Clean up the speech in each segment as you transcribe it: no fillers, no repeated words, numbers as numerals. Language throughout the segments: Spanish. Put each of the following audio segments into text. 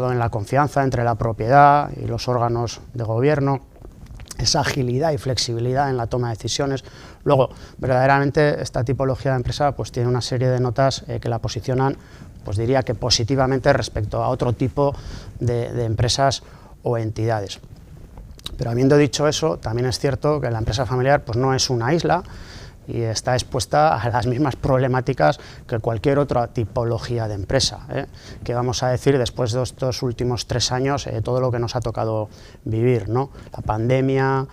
en la confianza entre la propiedad y los órganos de gobierno, esa agilidad y flexibilidad en la toma de decisiones. Luego, verdaderamente, esta tipología de empresa pues, tiene una serie de notas que la posicionan, pues diría que positivamente respecto a otro tipo de empresas o entidades. Pero habiendo dicho eso, también es cierto que la empresa familiar pues, no es una isla y está expuesta a las mismas problemáticas que cualquier otra tipología de empresa, que vamos a decir después de estos últimos 3 años, todo lo que nos ha tocado vivir, ¿no? La pandemia,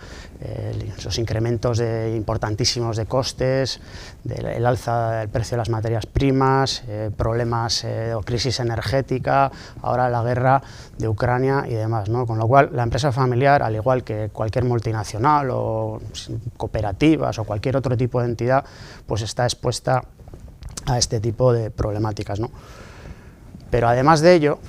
esos incrementos importantísimos de costes, el alza del precio de las materias primas, problemas o crisis energética, ahora la guerra de Ucrania y demás, ¿no? Con lo cual la empresa familiar, al igual que cualquier multinacional o cooperativas o cualquier otro tipo de entidad, pues está expuesta a este tipo de problemáticas, ¿no? Pero además de ello,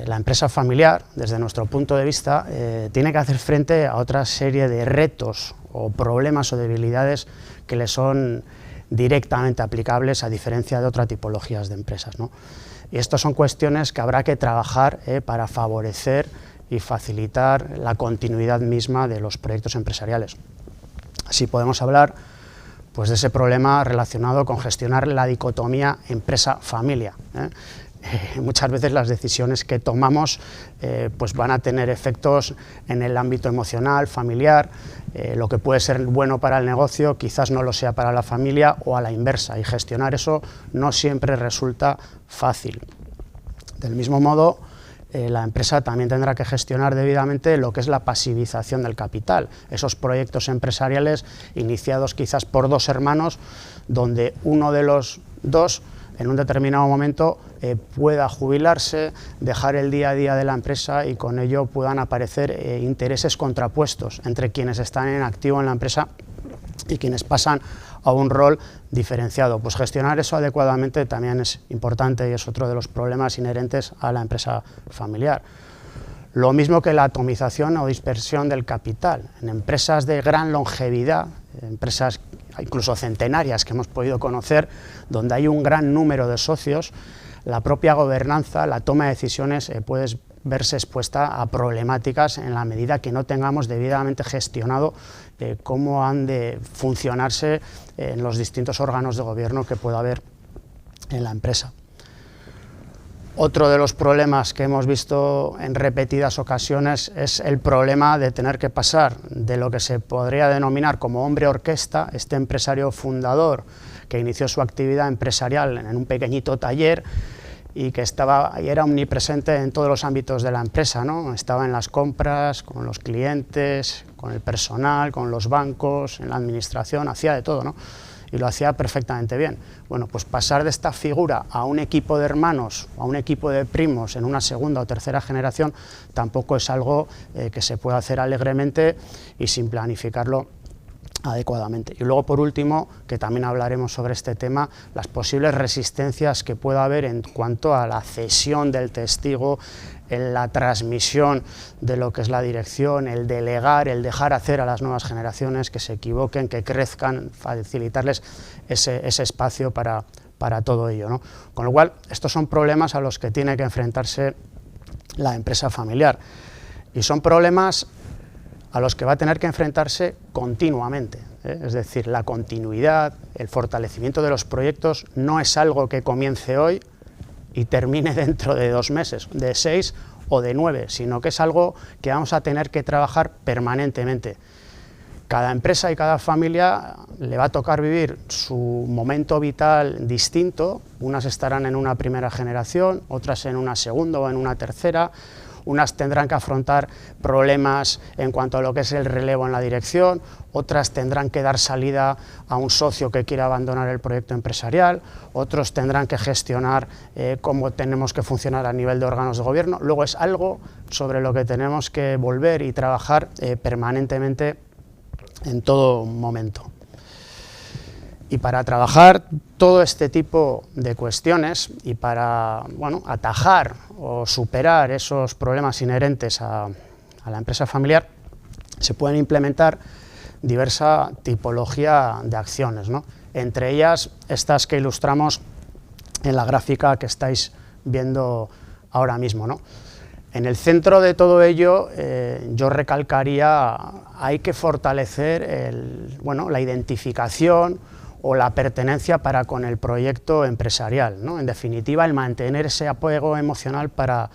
la empresa familiar, desde nuestro punto de vista, tiene que hacer frente a otra serie de retos o problemas o debilidades que le son directamente aplicables a diferencia de otras tipologías de empresas, ¿no? Y estas son cuestiones que habrá que trabajar para favorecer y facilitar la continuidad misma de los proyectos empresariales. Así podemos hablar pues, de ese problema relacionado con gestionar la dicotomía empresa-familia. Muchas veces las decisiones que tomamos pues van a tener efectos en el ámbito emocional, familiar, lo que puede ser bueno para el negocio quizás no lo sea para la familia o a la inversa, y gestionar eso no siempre resulta fácil. Del mismo modo, la empresa también tendrá que gestionar debidamente lo que es la pasivización del capital, esos proyectos empresariales iniciados quizás por 2 hermanos, donde uno de los 2 en un determinado momento pueda jubilarse, dejar el día a día de la empresa y con ello puedan aparecer intereses contrapuestos entre quienes están en activo en la empresa y quienes pasan a un rol diferenciado. Pues gestionar eso adecuadamente también es importante y es otro de los problemas inherentes a la empresa familiar. Lo mismo que la atomización o dispersión del capital. En empresas de gran longevidad, empresas incluso centenarias que hemos podido conocer, donde hay un gran número de socios, la propia gobernanza, la toma de decisiones puede verse expuesta a problemáticas en la medida que no tengamos debidamente gestionado cómo han de funcionarse en los distintos órganos de gobierno que pueda haber en la empresa. Otro de los problemas que hemos visto en repetidas ocasiones es el problema de tener que pasar de lo que se podría denominar como hombre orquesta, este empresario fundador que inició su actividad empresarial en un pequeñito taller y que era omnipresente en todos los ámbitos de la empresa, ¿no? Estaba en las compras, con los clientes, con el personal, con los bancos, en la administración, hacía de todo, ¿no? Y lo hacía perfectamente bien. Bueno, pues pasar de esta figura a un equipo de hermanos o a un equipo de primos en una segunda o tercera generación tampoco es algo que se pueda hacer alegremente y sin planificarlo adecuadamente. Y luego, por último, que también hablaremos sobre este tema, las posibles resistencias que pueda haber en cuanto a la cesión del testigo, en la transmisión de lo que es la dirección, el delegar, el dejar hacer a las nuevas generaciones que se equivoquen, que crezcan, facilitarles ese espacio para todo ello, ¿no? Con lo cual, estos son problemas a los que tiene que enfrentarse la empresa familiar. Y son problemas a los que va a tener que enfrentarse continuamente, es decir, la continuidad, el fortalecimiento de los proyectos no es algo que comience hoy y termine dentro de 2 meses, de 6 o de 9, sino que es algo que vamos a tener que trabajar permanentemente. Cada empresa y cada familia le va a tocar vivir su momento vital distinto, unas estarán en una primera generación, otras en una segunda o en una tercera. Unas tendrán que afrontar problemas en cuanto a lo que es el relevo en la dirección, otras tendrán que dar salida a un socio que quiera abandonar el proyecto empresarial, otros tendrán que gestionar cómo tenemos que funcionar a nivel de órganos de gobierno. Luego es algo sobre lo que tenemos que volver y trabajar permanentemente en todo momento. Y para trabajar todo este tipo de cuestiones y para atajar o superar esos problemas inherentes a la empresa familiar, se pueden implementar diversa tipología de acciones, ¿no? Entre ellas estas que ilustramos en la gráfica que estáis viendo ahora mismo, ¿no? En el centro de todo ello, yo recalcaría, hay que fortalecer la identificación o la pertenencia para con el proyecto empresarial, ¿no? En definitiva, el mantener ese apego emocional para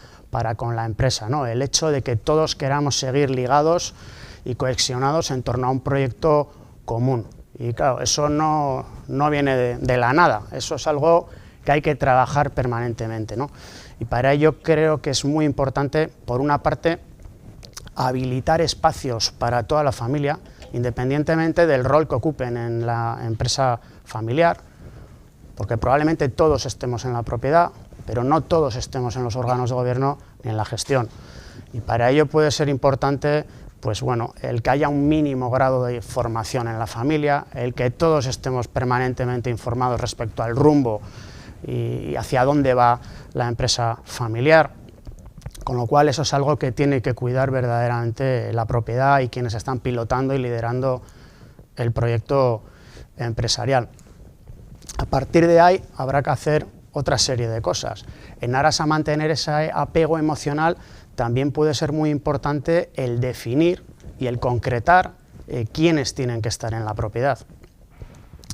con la empresa, ¿no? El hecho de que todos queramos seguir ligados y cohesionados en torno a un proyecto común. Y claro, eso no viene de la nada, eso es algo que hay que trabajar permanentemente, ¿no? Y para ello creo que es muy importante, por una parte, habilitar espacios para toda la familia, independientemente del rol que ocupen en la empresa familiar, porque probablemente todos estemos en la propiedad, pero no todos estemos en los órganos de gobierno ni en la gestión. Y para ello puede ser importante, pues bueno, el que haya un mínimo grado de formación en la familia, el que todos estemos permanentemente informados respecto al rumbo y hacia dónde va la empresa familiar, con lo cual eso es algo que tiene que cuidar verdaderamente la propiedad y quienes están pilotando y liderando el proyecto empresarial. A partir de ahí habrá que hacer otra serie de cosas. En aras a mantener ese apego emocional también puede ser muy importante el definir y el concretar quiénes tienen que estar en la propiedad.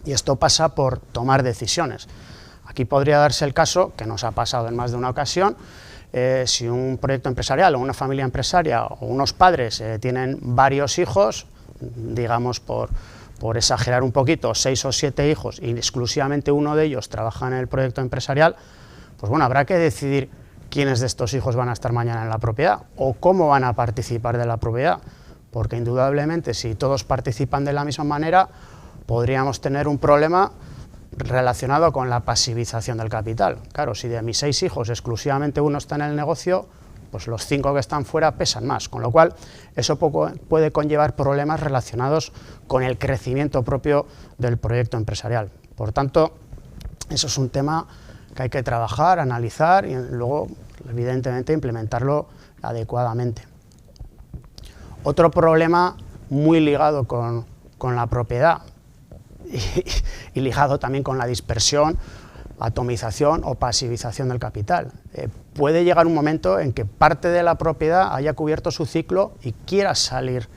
Y esto pasa por tomar decisiones. Aquí podría darse el caso, que nos ha pasado en más de una ocasión, si un proyecto empresarial o una familia empresaria o unos padres tienen varios hijos, digamos por exagerar un poquito, 6 o 7 hijos y exclusivamente uno de ellos trabaja en el proyecto empresarial, pues bueno, habrá que decidir quiénes de estos hijos van a estar mañana en la propiedad o cómo van a participar de la propiedad, porque indudablemente si todos participan de la misma manera podríamos tener un problema relacionado con la pasivización del capital. Claro, si de mis 6 hijos exclusivamente uno está en el negocio, pues los 5 que están fuera pesan más, con lo cual eso puede conllevar problemas relacionados con el crecimiento propio del proyecto empresarial. Por tanto, eso es un tema que hay que trabajar, analizar y luego, evidentemente, implementarlo adecuadamente. Otro problema muy ligado con la propiedad y ligado también con la dispersión, atomización o pasivización del capital. Puede llegar un momento en que parte de la propiedad haya cubierto su ciclo y quiera salir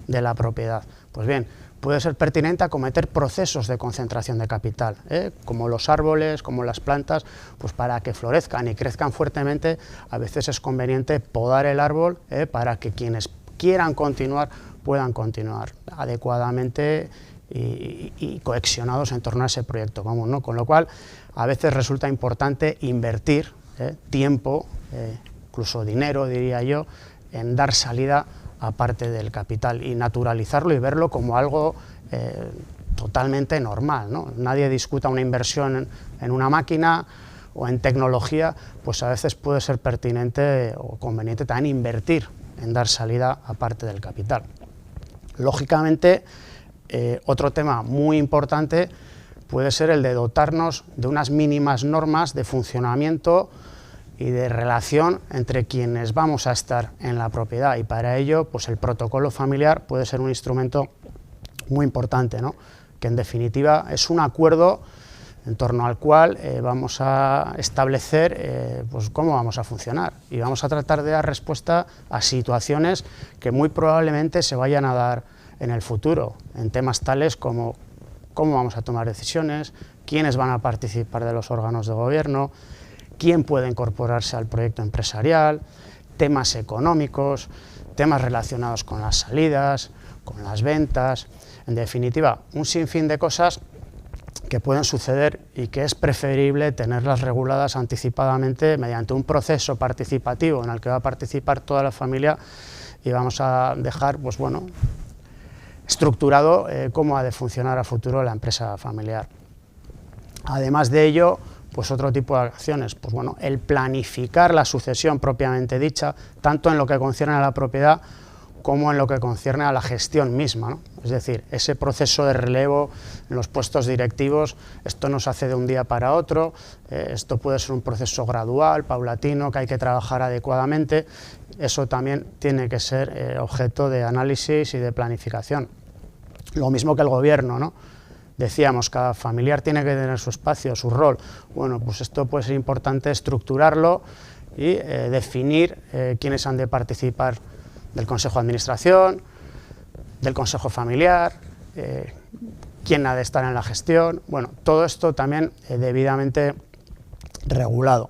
de la propiedad. Pues bien, puede ser pertinente acometer procesos de concentración de capital, como los árboles, como las plantas, pues para que florezcan y crezcan fuertemente, a veces es conveniente podar el árbol para que quienes quieran continuar puedan continuar adecuadamente y cohesionados en torno a ese proyecto común, ¿no? Con lo cual, a veces resulta importante invertir tiempo, incluso dinero, diría yo, en dar salida a parte del capital y naturalizarlo y verlo como algo totalmente normal, ¿no? Nadie discuta una inversión en una máquina o en tecnología, pues a veces puede ser pertinente o conveniente también invertir en dar salida a parte del capital. Lógicamente, otro tema muy importante puede ser el de dotarnos de unas mínimas normas de funcionamiento y de relación entre quienes vamos a estar en la propiedad, y para ello pues el protocolo familiar puede ser un instrumento muy importante, ¿no? Que en definitiva es un acuerdo en torno al cual vamos a establecer pues cómo vamos a funcionar y vamos a tratar de dar respuesta a situaciones que muy probablemente se vayan a dar en el futuro, en temas tales como cómo vamos a tomar decisiones, quiénes van a participar de los órganos de gobierno, quién puede incorporarse al proyecto empresarial, temas económicos, temas relacionados con las salidas, con las ventas, en definitiva, un sinfín de cosas que pueden suceder y que es preferible tenerlas reguladas anticipadamente mediante un proceso participativo en el que va a participar toda la familia y vamos a dejar, pues bueno, estructurado cómo ha de funcionar a futuro la empresa familiar. Además de ello, pues otro tipo de acciones, pues bueno, el planificar la sucesión propiamente dicha, tanto en lo que concierne a la propiedad como en lo que concierne a la gestión misma, ¿no? Es decir, ese proceso de relevo en los puestos directivos, esto no se hace de un día para otro, esto puede ser un proceso gradual, paulatino, que hay que trabajar adecuadamente, eso también tiene que ser objeto de análisis y de planificación. Lo mismo que el gobierno, ¿no? Decíamos, cada familiar tiene que tener su espacio, su rol. Bueno, pues esto puede ser importante estructurarlo y definir quiénes han de participar del Consejo de Administración, del Consejo Familiar, quién ha de estar en la gestión. Bueno, todo esto también debidamente regulado.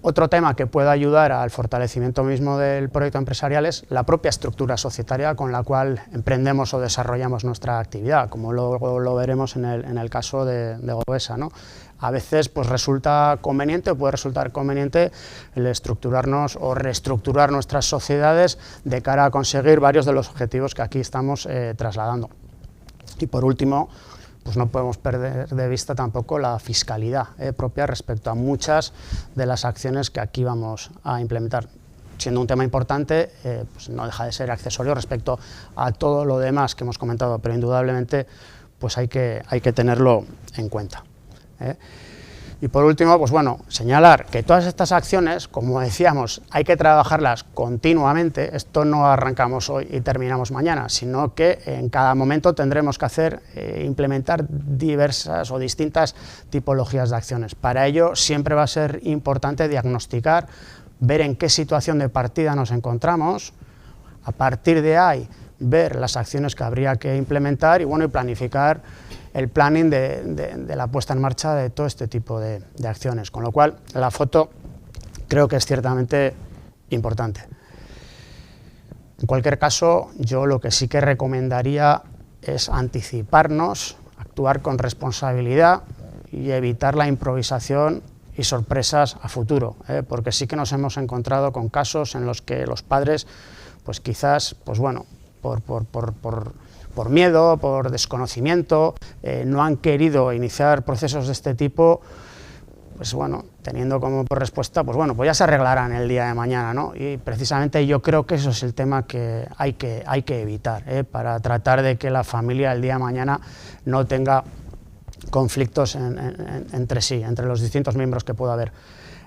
Otro tema que puede ayudar al fortalecimiento mismo del proyecto empresarial es la propia estructura societaria con la cual emprendemos o desarrollamos nuestra actividad, como luego lo veremos en el caso de Govesa, ¿no? A veces pues resulta conveniente o puede resultar conveniente el estructurarnos o reestructurar nuestras sociedades de cara a conseguir varios de los objetivos que aquí estamos trasladando. Y por último, pues no podemos perder de vista tampoco la fiscalidad propia respecto a muchas de las acciones que aquí vamos a implementar. Siendo un tema importante, pues no deja de ser accesorio respecto a todo lo demás que hemos comentado, pero indudablemente pues hay que tenerlo en cuenta. Y por último, pues bueno, señalar que todas estas acciones, como decíamos, hay que trabajarlas continuamente. Esto no arrancamos hoy y terminamos mañana, sino que en cada momento tendremos que hacer, implementar diversas o distintas tipologías de acciones. Para ello siempre va a ser importante diagnosticar, ver en qué situación de partida nos encontramos, a partir de ahí ver las acciones que habría que implementar y bueno, y planificar el planning de la puesta en marcha de todo este tipo de acciones, con lo cual la foto creo que es ciertamente importante. En cualquier caso, yo lo que sí que recomendaría es anticiparnos, actuar con responsabilidad y evitar la improvisación y sorpresas a futuro, porque sí que nos hemos encontrado con casos en los que los padres, pues quizás, pues bueno, por miedo, por desconocimiento, no han querido iniciar procesos de este tipo, pues bueno, teniendo como respuesta, pues bueno, pues ya se arreglarán el día de mañana, ¿no? Y precisamente yo creo que eso es el tema que hay que evitar, para tratar de que la familia el día de mañana no tenga conflictos entre sí, entre los distintos miembros que pueda haber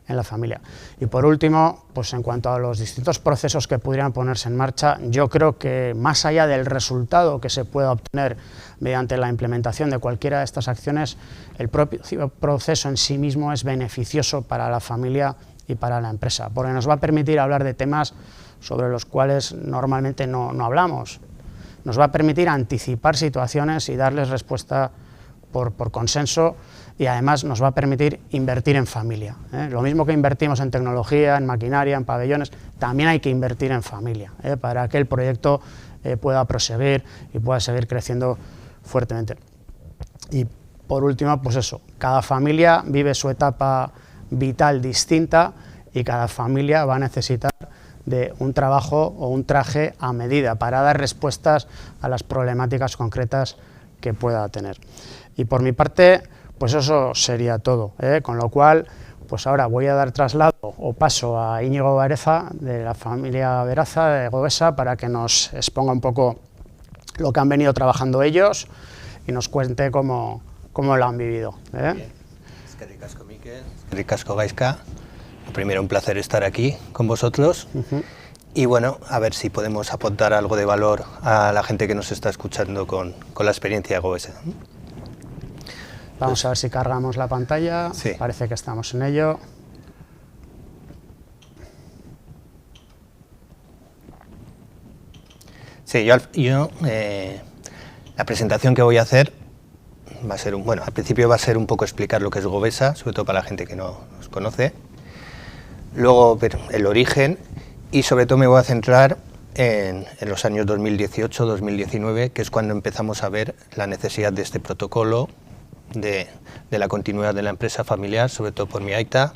en la familia. Y por último, pues en cuanto a los distintos procesos que pudieran ponerse en marcha, yo creo que más allá del resultado que se pueda obtener mediante la implementación de cualquiera de estas acciones, el propio proceso en sí mismo es beneficioso para la familia y para la empresa, porque nos va a permitir hablar de temas sobre los cuales normalmente no hablamos, nos va a permitir anticipar situaciones y darles respuesta por consenso, y además nos va a permitir invertir en familia. Lo mismo que invertimos en tecnología, en maquinaria, en pabellones, también hay que invertir en familia, para que el proyecto pueda proseguir y pueda seguir creciendo fuertemente. Y por último, pues eso, cada familia vive su etapa vital distinta y cada familia va a necesitar de un trabajo o un traje a medida para dar respuestas a las problemáticas concretas que pueda tener. Y por mi parte, pues eso sería todo, con lo cual, pues ahora voy a dar traslado o paso a Íñigo Bereza, de la familia Veraza, de Govesa, para que nos exponga un poco lo que han venido trabajando ellos y nos cuente cómo lo han vivido. Eskerrik asko, Mikel. Eskerrik asko, Gaizka. Primero, un placer estar aquí con vosotros. Y bueno, a ver si podemos aportar algo de valor a la gente que nos está escuchando con la experiencia de Govesa. Vamos a ver si cargamos la pantalla, sí. Parece que estamos en ello. Sí, la presentación que voy a hacer va a ser, al principio va a ser un poco explicar lo que es Govesa, sobre todo para la gente que no nos conoce. Luego ver el origen y sobre todo me voy a centrar en los años 2018-2019, que es cuando empezamos a ver la necesidad de este protocolo, de la continuidad de la empresa familiar, sobre todo por mi aita,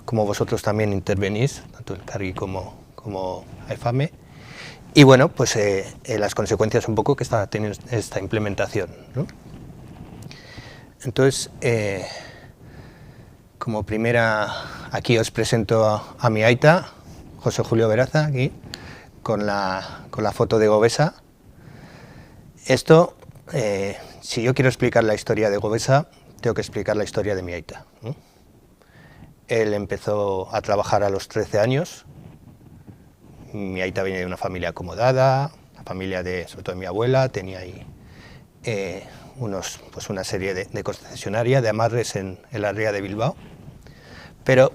como vosotros también intervenís, tanto el Cargui como AIFAME, y bueno, pues las consecuencias un poco que está teniendo esta implementación, ¿no? Entonces, como primera, aquí os presento a mi aita, José Julio Veraza, aquí, con la foto de Govesa. Esto, si yo quiero explicar la historia de Govesa, tengo que explicar la historia de mi aita, ¿no? Él empezó a trabajar a los 13 años. Mi aita viene de una familia acomodada, la familia sobre todo de mi abuela, tenía ahí una serie de concesionarias, de amarres en la ría de Bilbao. Pero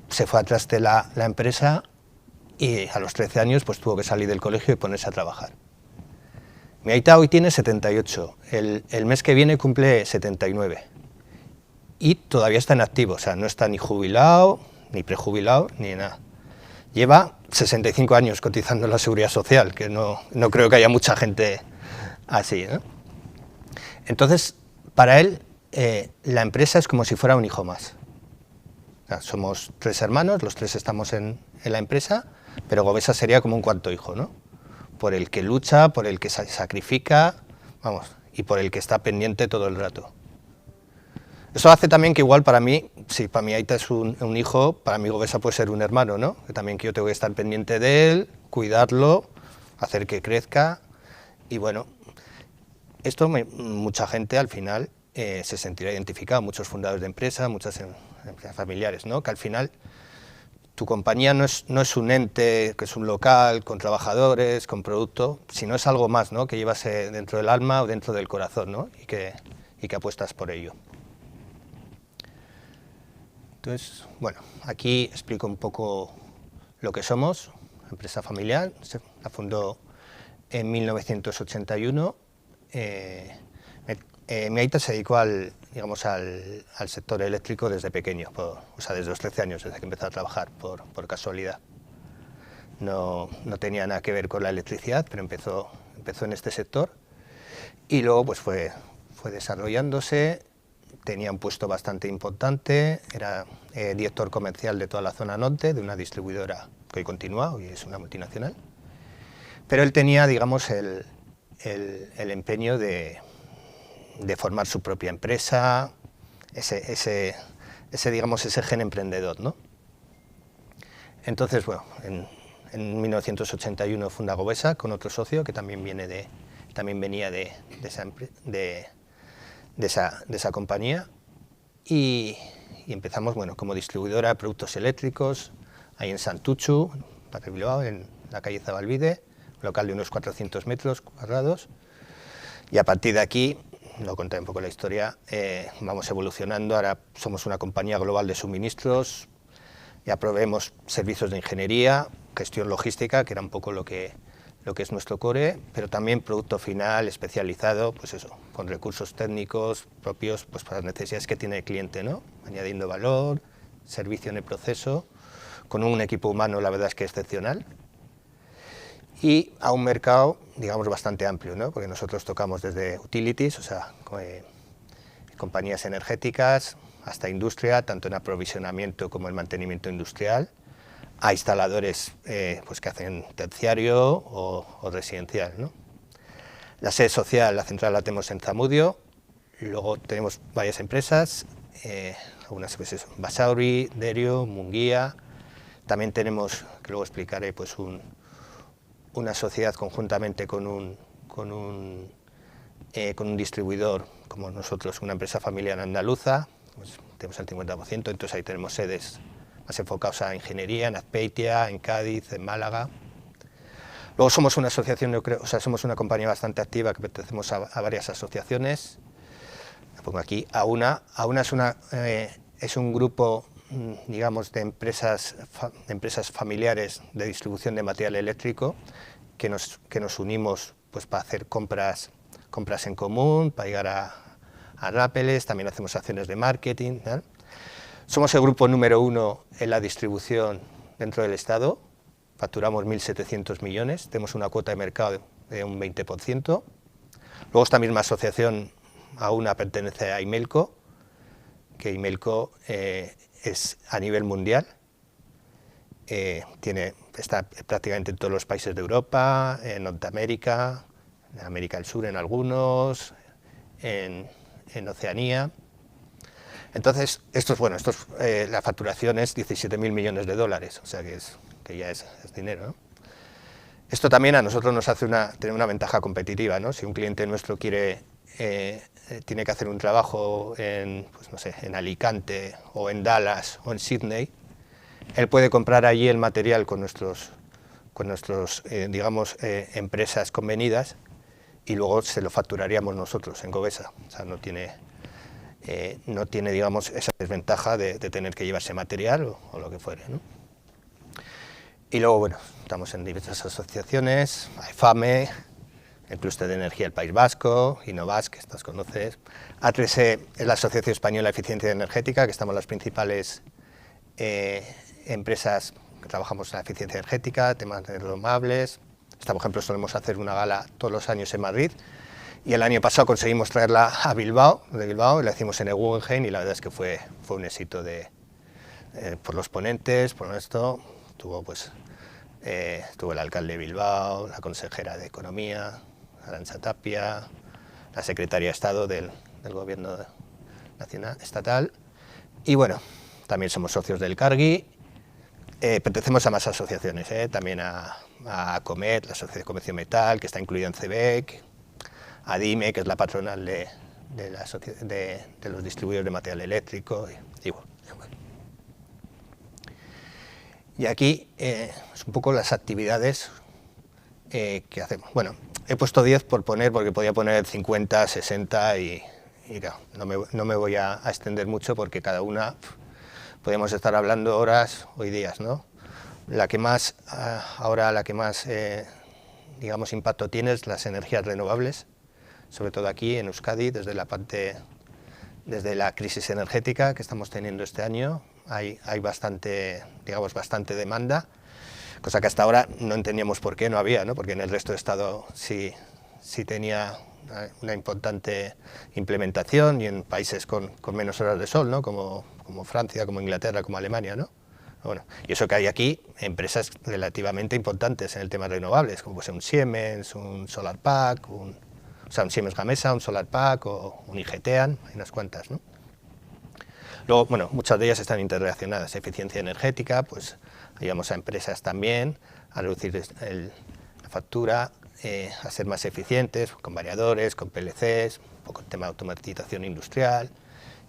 se fue atrás de la empresa y a los 13 años pues tuvo que salir del colegio y ponerse a trabajar. Mi aita hoy tiene 78, el mes que viene cumple 79 y todavía está en activo, o sea, no está ni jubilado, ni prejubilado, ni nada. Lleva 65 años cotizando en la Seguridad Social, que no creo que haya mucha gente así, ¿no? Entonces, para él, la empresa es como si fuera un hijo más. O sea, somos 3 hermanos, los 3 estamos en la empresa, pero Govesa sería como un cuarto hijo, ¿no? Por el que lucha, por el que se sacrifica, vamos, y por el que está pendiente todo el rato. Eso hace también que igual para mí, si para mi aita es un hijo, para mí Govesa puede ser un hermano, ¿no? Que también que yo tengo que estar pendiente de él, cuidarlo, hacer que crezca, y bueno, esto mucha gente al final se sentirá identificado, muchos fundadores de empresas, muchas empresas familiares, ¿no? Que al final tu compañía no es un ente, que es un local con trabajadores, con producto, sino es algo más, ¿no? Que llevas dentro del alma o dentro del corazón, ¿no? Y que apuestas por ello. Entonces, bueno, aquí explico un poco lo que somos, empresa familiar, la fundó en 1981. Mi aita se dedicó al sector eléctrico desde pequeño, o sea, desde los 13 años, desde que empezó a trabajar, por casualidad. No tenía nada que ver con la electricidad, pero empezó en este sector y luego pues fue desarrollándose, tenía un puesto bastante importante, era director comercial de toda la zona norte, de una distribuidora que hoy continúa, hoy es una multinacional, pero él tenía, digamos, el empeño de formar su propia empresa, ese gen emprendedor, ¿no? Entonces, bueno, en 1981 funda Govesa con otro socio que también venía de esa compañía y empezamos, bueno, como distribuidora de productos eléctricos ahí en Santuchu, Barrio Bilbao, en la calle Zabalbide, un local de unos 400 metros cuadrados, y a partir de aquí, lo conté un poco la historia, vamos evolucionando. Ahora somos una compañía global de suministros, ya proveemos servicios de ingeniería, gestión logística, que era un poco lo que es nuestro core, pero también producto final especializado, pues eso, con recursos técnicos propios pues para las necesidades que tiene el cliente, ¿no? Añadiendo valor, servicio en el proceso, con un equipo humano la verdad es que excepcional, y a un mercado, digamos, bastante amplio, ¿no? Porque nosotros tocamos desde utilities, o sea, compañías energéticas, hasta industria, tanto en aprovisionamiento como en mantenimiento industrial, a instaladores pues que hacen terciario o residencial, ¿no? La sede social, la central la tenemos en Zamudio, luego tenemos varias empresas, algunas pues eso, Basauri, Derio, Munguía, también tenemos, que luego explicaré, pues una sociedad conjuntamente con un distribuidor como nosotros, una empresa familiar andaluza, pues tenemos el 50%, entonces ahí tenemos sedes más enfocados a ingeniería, en Azpeitia, en Cádiz, en Málaga. Luego somos una asociación, yo creo, o sea, somos una compañía bastante activa que pertenecemos a varias asociaciones. La pongo aquí, AUNA es un grupo, digamos, de empresas familiares de distribución de material eléctrico que nos unimos pues para hacer compras en común, para llegar a rápeles, también hacemos acciones de marketing, ¿no? Somos el grupo número 1 en la distribución dentro del Estado, facturamos 1.700 millones, tenemos una cuota de mercado de un 20%. Luego esta misma asociación AUNA pertenece a Imelco, que Imelco es a nivel mundial, está prácticamente en todos los países de Europa, en Norteamérica, en América del Sur en algunos, en Oceanía. Entonces, la facturación es 17.000 millones de dólares, o sea que ya es dinero, ¿no? Esto también a nosotros nos hace tener una ventaja competitiva, ¿no? Si un cliente nuestro tiene que hacer un trabajo pues no sé, en Alicante o en Dallas o en Sydney, él puede comprar allí el material con nuestros empresas convenidas y luego se lo facturaríamos nosotros en Govesa. O sea, no tiene no tiene, digamos, esa desventaja de tener que llevarse material o lo que fuere, ¿no? Y luego, bueno, estamos en diversas asociaciones, AEFAME, el Clúster de Energía del País Vasco, Innovas, que estas conoces, A3E es la Asociación Española de Eficiencia Energética, que estamos las principales empresas que trabajamos en la eficiencia energética, temas de renovables. Esta, por ejemplo, solemos hacer una gala todos los años en Madrid, y el año pasado conseguimos traerla a Bilbao, y la hicimos en el Guggenheim, y la verdad es que fue un éxito por los ponentes, por esto. Estuvo el alcalde de Bilbao, la consejera de Economía, Arantxa Tapia, la secretaria de Estado del Gobierno Nacional Estatal, y bueno, también somos socios del Cargi. Pertenecemos a más asociaciones, también a Comet, la Asociación de Comercio Metal, que está incluida en CEBEC, a DIME, que es la patronal de los distribuidores de material eléctrico, y bueno. Y aquí es un poco las actividades que hacemos. Bueno, he puesto 10 por poner, porque podía poner 50, 60 y claro, no me voy a extender mucho, porque cada una podemos estar hablando horas o días, ¿no? La que más digamos, impacto tiene es las energías renovables, sobre todo aquí en Euskadi, desde la crisis energética que estamos teniendo este año. Hay bastante demanda, cosa que hasta ahora no entendíamos por qué no había, ¿no? Porque en el resto del Estado sí tenía una importante implementación, y en países con menos horas de sol, ¿no? como Francia, como Inglaterra, como Alemania, ¿no? Bueno, y eso que hay aquí, empresas relativamente importantes en el tema de renovables, como puede ser un Siemens, un Solar Pack, un Siemens Gamesa, un Solar Pack o un IGETEAN, hay unas cuantas, ¿no? Luego, bueno, muchas de ellas están interrelacionadas. Eficiencia energética, pues ayudamos a empresas también a reducir la factura, a ser más eficientes, con variadores, con PLCs, un poco el tema de automatización industrial,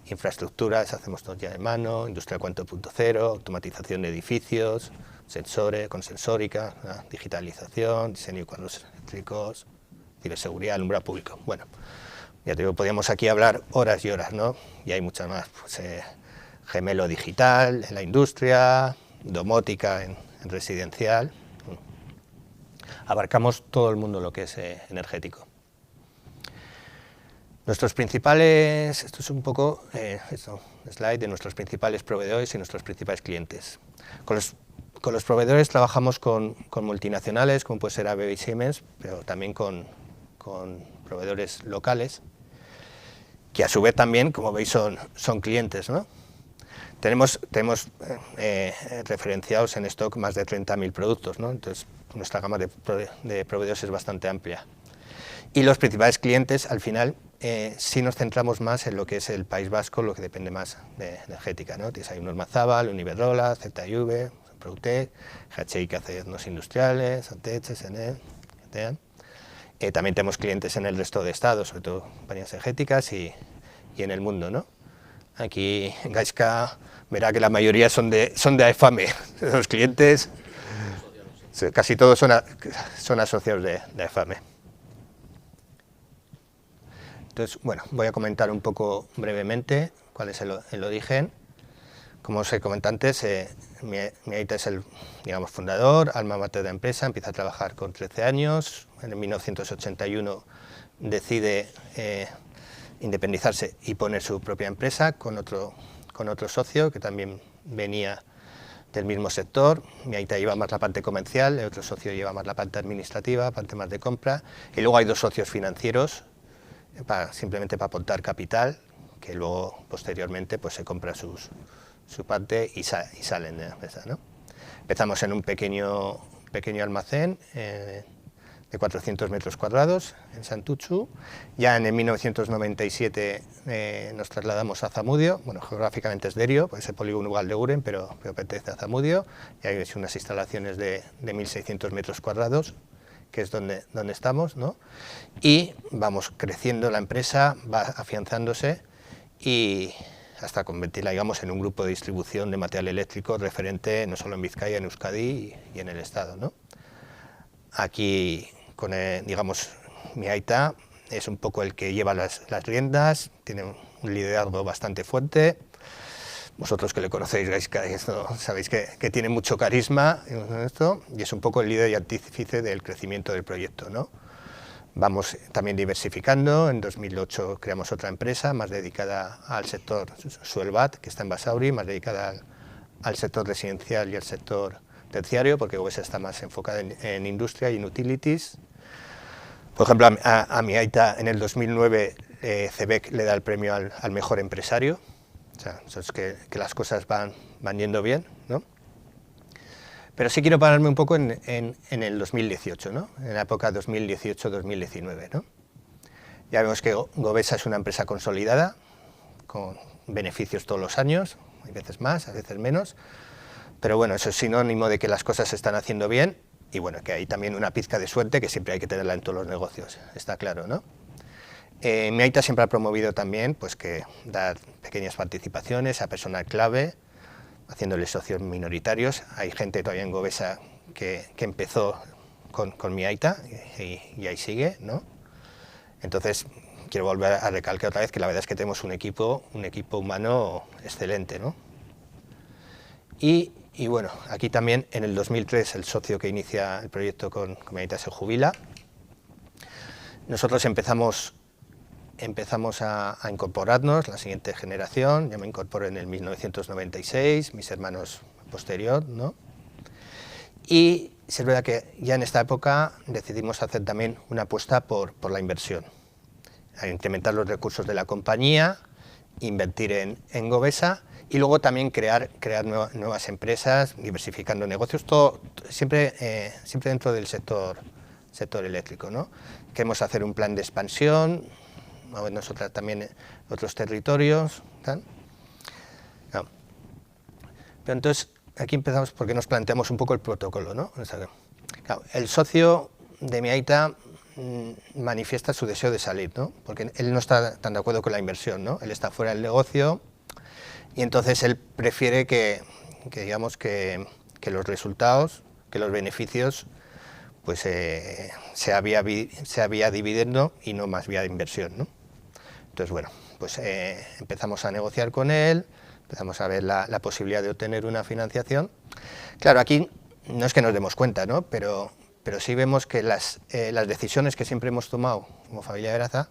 infraestructuras, hacemos todo ya de mano, industria 4.0, automatización de edificios, sensores, con sensórica, digitalización, diseño de cuadros eléctricos, ciberseguridad, alumbrado público. Bueno, ya te digo, podríamos aquí hablar horas y horas, ¿no? Y hay muchas más, pues, gemelo digital en la industria, domótica en residencial. Abarcamos todo el mundo lo que es energético. Nuestros principales, esto es un poco slide de nuestros principales proveedores y nuestros principales clientes. Con los proveedores trabajamos con multinacionales, como puede ser ABB y Siemens, pero también con proveedores locales, que a su vez también, como veis, son clientes, ¿no? Tenemos referenciados en stock más de 30.000 productos, ¿no? Entonces nuestra gama de proveedores es bastante amplia. Y los principales clientes, al final, sí nos centramos más en lo que es el País Vasco, lo que depende más de energética, ¿no? Tienes ahí Normazábal, Iberdrola, ZV, Proutec, HI, que hace hornos industriales, Antech, SNE, GTEAN. También tenemos clientes en el resto de estados, sobre todo compañías energéticas y en el mundo, ¿no? Aquí en Gaisca verá que la mayoría son de AEFAME, los clientes, casi todos son asociados de AEFAME. Entonces, bueno, voy a comentar un poco brevemente cuál es el origen. Como os he comentado antes, mi aita es el, digamos, fundador, alma mater de la empresa, empieza a trabajar con 13 años, en 1981 decide independizarse y poner su propia empresa con otro socio que también venía del mismo sector. Mi aita lleva más la parte comercial, el otro socio lleva más la parte administrativa, parte más de compra, y luego hay dos socios financieros, simplemente para aportar capital, que luego posteriormente pues se compra su parte y salen de la empresa, ¿no? Empezamos en un pequeño almacén de 400 metros cuadrados en Santutxu. Ya en el 1997 nos trasladamos a Zamudio. Bueno, geográficamente es Derio, pues es el polígono Ugaldeuren, pero pertenece a Zamudio. Y hay unas instalaciones de 1.600 metros cuadrados, que es donde estamos, ¿no? Y vamos creciendo la empresa, va afianzándose y hasta convertirla, digamos, en un grupo de distribución de material eléctrico referente no solo en Vizcaya, en Euskadi y en el Estado, ¿no? Aquí, digamos, mi aita es un poco el que lleva las riendas, tiene un liderazgo bastante fuerte. Vosotros que le conocéis, sabéis que tiene mucho carisma esto, y es un poco el líder y artífice del crecimiento del proyecto, ¿no? Vamos también diversificando. En 2008 creamos otra empresa más dedicada al sector Suelbat, que está en Basauri, más dedicada al sector residencial y al sector terciario, porque Govesa está más enfocada en industria y en utilities. Por ejemplo, a mi aita en el 2009 CEBEC le da el premio al mejor empresario. O sea, eso es que las cosas van yendo bien, ¿no? Pero sí quiero pararme un poco en el 2018, ¿no? En la época 2018-2019, ¿no? Ya vemos que Govesa es una empresa consolidada, con beneficios todos los años, a veces más, a veces menos, pero bueno, eso es sinónimo de que las cosas se están haciendo bien, y bueno, que hay también una pizca de suerte que siempre hay que tenerla en todos los negocios, está claro, ¿no? Mi aita siempre ha promovido también pues, que dar pequeñas participaciones a personal clave, haciéndoles socios minoritarios. Hay gente todavía en Govesa que empezó con mi aita y ahí sigue, ¿no? Entonces, quiero volver a recalcar otra vez que la verdad es que tenemos un equipo humano excelente, ¿no? Y bueno, aquí también en el 2003 el socio que inicia el proyecto con mi aita se jubila. Nosotros empezamos a incorporarnos, la siguiente generación. Yo me incorporo en el 1996, mis hermanos posterior, ¿no? Y es verdad que ya en esta época decidimos hacer también una apuesta por la inversión, a incrementar los recursos de la compañía, invertir en Govesa y luego también crear nuevas empresas, diversificando negocios, todo siempre dentro del sector eléctrico, ¿no? Queremos hacer un plan de expansión, movernos también otros territorios, ¿tal? Claro. Pero entonces, aquí empezamos porque nos planteamos un poco el protocolo, ¿no? O sea, claro, el socio de mi aita manifiesta su deseo de salir, ¿no? Porque él no está tan de acuerdo con la inversión, ¿no? Él está fuera del negocio y entonces él prefiere que digamos que los resultados, que los beneficios, pues sea vía dividendo y no más vía inversión, ¿no? Entonces, bueno, pues empezamos a negociar con él, empezamos a ver la posibilidad de obtener una financiación. Claro, aquí no es que nos demos cuenta, ¿no? Pero sí vemos que las decisiones que siempre hemos tomado como familia Veraza,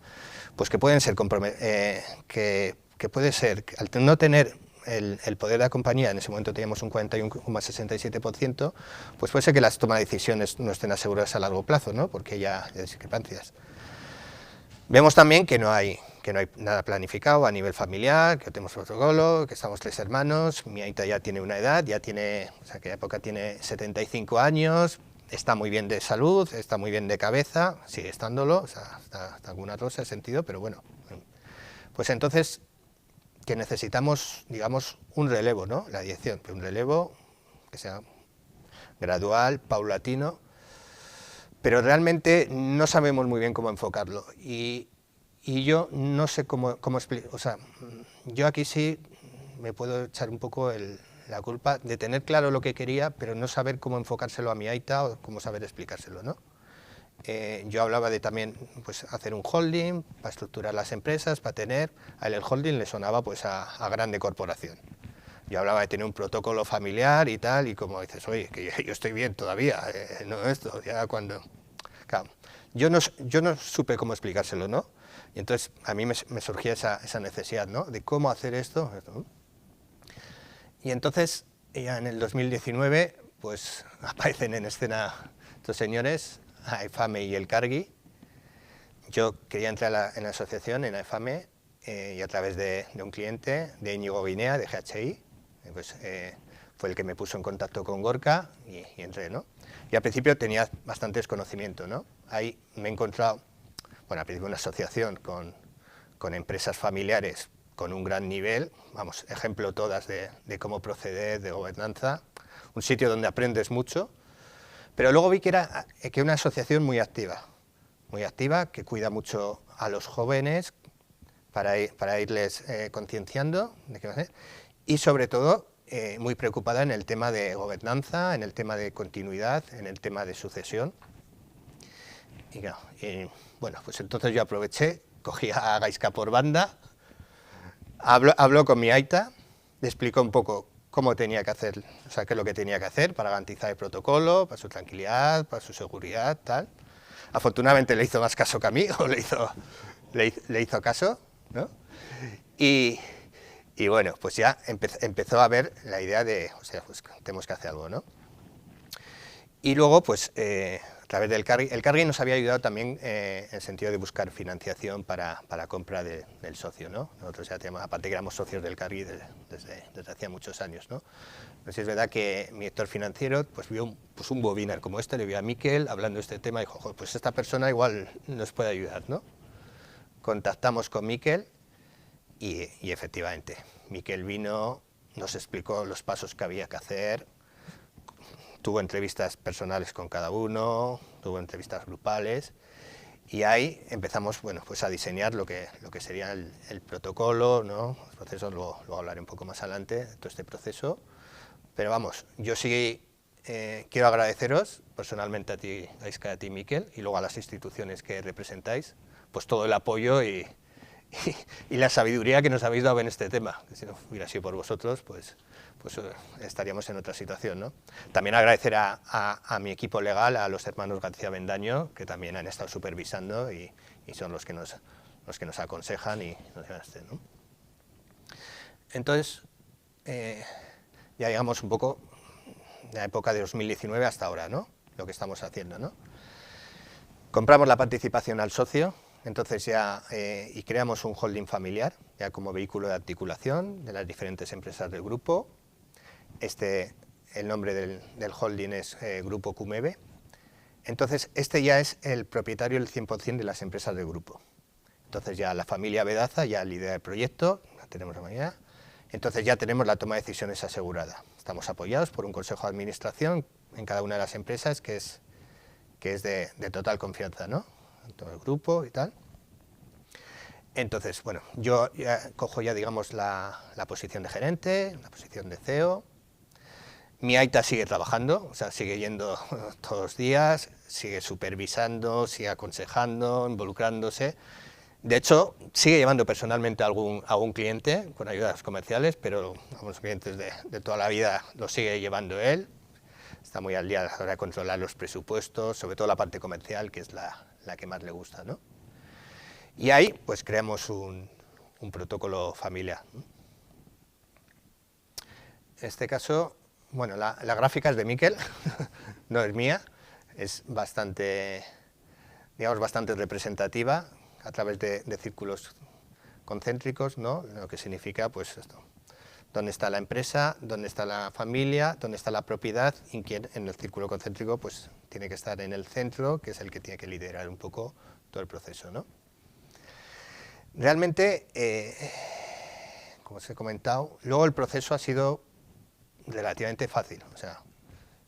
pues que pueden ser que puede ser, al no tener el poder de la compañía, en ese momento teníamos un 41,67%, pues puede ser que las tomas de decisiones no estén aseguradas a largo plazo, ¿no? Porque ya hay discrepancias. Vemos también que no hay nada planificado a nivel familiar, que tenemos protocolo, que estamos 3 hermanos, mi aita ya tiene una edad, o sea, que época tiene 75 años, está muy bien de salud, está muy bien de cabeza, sigue estándolo, o sea, está alguna cosa de sentido, pero bueno. Pues entonces, que necesitamos, digamos, un relevo, ¿no? La dirección, pero un relevo que sea gradual, paulatino, pero realmente no sabemos muy bien cómo enfocarlo. Y yo no sé cómo explicar, o sea, yo aquí sí me puedo echar un poco la culpa de tener claro lo que quería, pero no saber cómo enfocárselo a mi aita o cómo saber explicárselo, ¿no? Yo hablaba de también pues, hacer un holding para estructurar las empresas, para tener, a él el holding le sonaba pues a grande corporación. Yo hablaba de tener un protocolo familiar y tal, y como dices, oye, que yo estoy bien todavía, no esto, ya cuando... Claro, yo no supe cómo explicárselo, ¿no? Y entonces a mí me surgía esa necesidad, ¿no? De cómo hacer esto. Y entonces, ya en el 2019, pues aparecen en escena estos señores, AEFAME y el Cargi. Yo quería entrar en la asociación, en AEFAME, y a través de un cliente, de Íñigo Guinea, de GHI, pues, fue el que me puso en contacto con Gorka y entré, ¿no? Y al principio tenía bastante desconocimiento, ¿no? Ahí me he encontrado, bueno, al principio una asociación con empresas familiares con un gran nivel, vamos, ejemplo todas de cómo proceder, de gobernanza, un sitio donde aprendes mucho, pero luego vi que era una asociación muy activa, que cuida mucho a los jóvenes para irles concienciando de qué va a hacer, y sobre todo muy preocupada en el tema de gobernanza, en el tema de continuidad, en el tema de sucesión. Y bueno, pues entonces yo aproveché, cogí a Gaizka por banda, Habló con mi aita, le explicó un poco cómo tenía que hacer, o sea, qué es lo que tenía que hacer para garantizar el protocolo, para su tranquilidad, para su seguridad, tal. Afortunadamente le hizo más caso que a mí, o le hizo caso, ¿no? Y bueno, pues ya empezó a ver la idea de, o sea, pues tenemos que hacer algo, ¿no? Y luego, pues, a través del Cargi, el Cargi nos había ayudado también en el sentido de buscar financiación para la compra del socio, ¿no? Nosotros ya tenemos, aparte que éramos socios del Cargi desde hacía muchos años, ¿no? Entonces es verdad que mi director financiero pues vio un webinar como este, le vio a Miquel hablando de este tema y dijo, joder, pues esta persona igual nos puede ayudar, ¿no? Contactamos con Miquel y efectivamente, Miquel vino, nos explicó los pasos que había que hacer, tuvo entrevistas personales con cada uno, tuvo entrevistas grupales y ahí empezamos, bueno, pues a diseñar lo que sería el protocolo, ¿no? Los procesos, luego hablaré un poco más adelante de todo este proceso, pero vamos, yo sí quiero agradeceros personalmente a ti, Aizka, a ti, Miquel, y luego a las instituciones que representáis, pues todo el apoyo y la sabiduría que nos habéis dado en este tema, que si no hubiera sido por vosotros, pues estaríamos en otra situación, ¿no? También agradecer a mi equipo legal, a los hermanos García Bendaño, que también han estado supervisando y son los que nos aconsejan y nos llevan a este, ¿no? Entonces, ya digamos un poco de la época de 2019 hasta ahora, ¿no? Lo que estamos haciendo, ¿no? Compramos la participación al socio, entonces ya y creamos un holding familiar, ya como vehículo de articulación de las diferentes empresas del grupo. El nombre del holding es Grupo Cumeve. Entonces este ya es el propietario del 100% de las empresas del grupo. Entonces ya la familia Bedaza ya lidera el proyecto, la tenemos la mañana. Entonces ya tenemos la toma de decisiones asegurada. Estamos apoyados por un consejo de administración en cada una de las empresas que es de total confianza, ¿no? En todo el grupo y tal. Entonces, bueno, yo ya cojo digamos, la posición de gerente, la posición de CEO. Mi aita sigue trabajando, o sea, sigue yendo todos los días, sigue supervisando, sigue aconsejando, involucrándose. De hecho, sigue llevando personalmente a algún cliente con ayudas comerciales, pero algunos clientes de toda la vida los sigue llevando él. Está muy al día a la hora de controlar los presupuestos, sobre todo la parte comercial, que es la que más le gusta, ¿no? Y ahí, pues, creamos un protocolo familiar. En este caso, bueno, la gráfica es de Miquel, no es mía, es bastante, digamos, bastante representativa, a través de círculos concéntricos, ¿no? Lo que significa, pues, esto. Dónde está la empresa, dónde está la familia, dónde está la propiedad, y quién en el círculo concéntrico pues tiene que estar en el centro, que es el que tiene que liderar un poco todo el proceso, ¿no? Realmente, como os he comentado, luego el proceso ha sido relativamente fácil. O sea,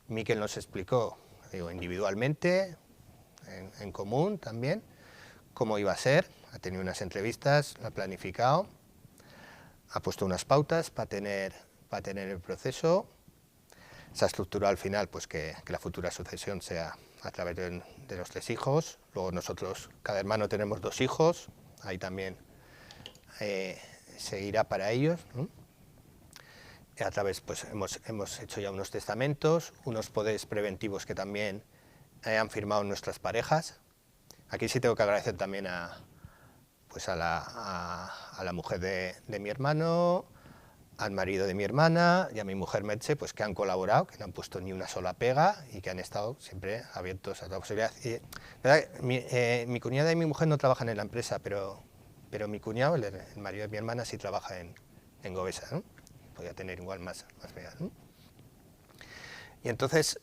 Miquel nos explicó, digo, individualmente, en común también, cómo iba a ser, ha tenido unas entrevistas, lo ha planificado, ha puesto unas pautas para tener el proceso, se ha estructurado al final pues que la futura sucesión sea a través de los 3 hijos, luego nosotros, cada hermano tenemos 2 hijos, ahí también seguirá para ellos, ¿no? A través, pues hemos hecho ya unos testamentos, unos poderes preventivos que también han firmado nuestras parejas. Aquí sí tengo que agradecer también a la mujer de mi hermano, al marido de mi hermana y a mi mujer Merche, pues que han colaborado, que no han puesto ni una sola pega y que han estado siempre abiertos a toda posibilidad. Y, mi cuñada y mi mujer no trabajan en la empresa, pero mi cuñado, el marido de mi hermana, sí trabaja en Govesa, ¿no? Podría tener igual más pega, ¿no? Y entonces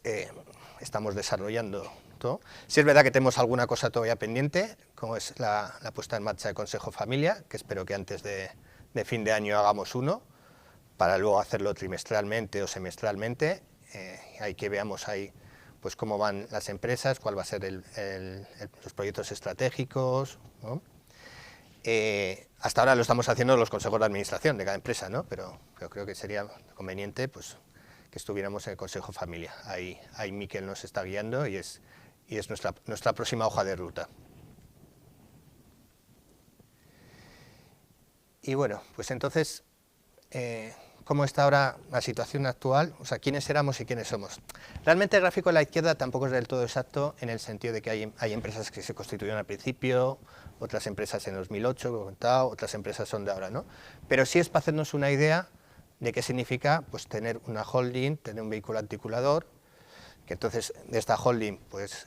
estamos desarrollando todo. Sí es verdad que tenemos alguna cosa todavía pendiente, como es la puesta en marcha del Consejo Familia, que espero que antes de fin de año hagamos uno, para luego hacerlo trimestralmente o semestralmente. Hay que veamos ahí pues cómo van las empresas, cuál va a ser los proyectos estratégicos, ¿no? Hasta ahora lo estamos haciendo los consejos de administración de cada empresa, ¿no? Pero creo que sería conveniente pues que estuviéramos en el Consejo Familia. Ahí Miquel nos está guiando y es nuestra próxima hoja de ruta. Y bueno, pues entonces, ¿cómo está ahora la situación actual? O sea, ¿quiénes éramos y quiénes somos? Realmente el gráfico de la izquierda tampoco es del todo exacto en el sentido de que hay empresas que se constituyeron al principio, otras empresas en 2008, como he contado, otras empresas son de ahora, ¿no? Pero sí es para hacernos una idea de qué significa pues, tener una holding, tener un vehículo articulador, que entonces de esta holding pues,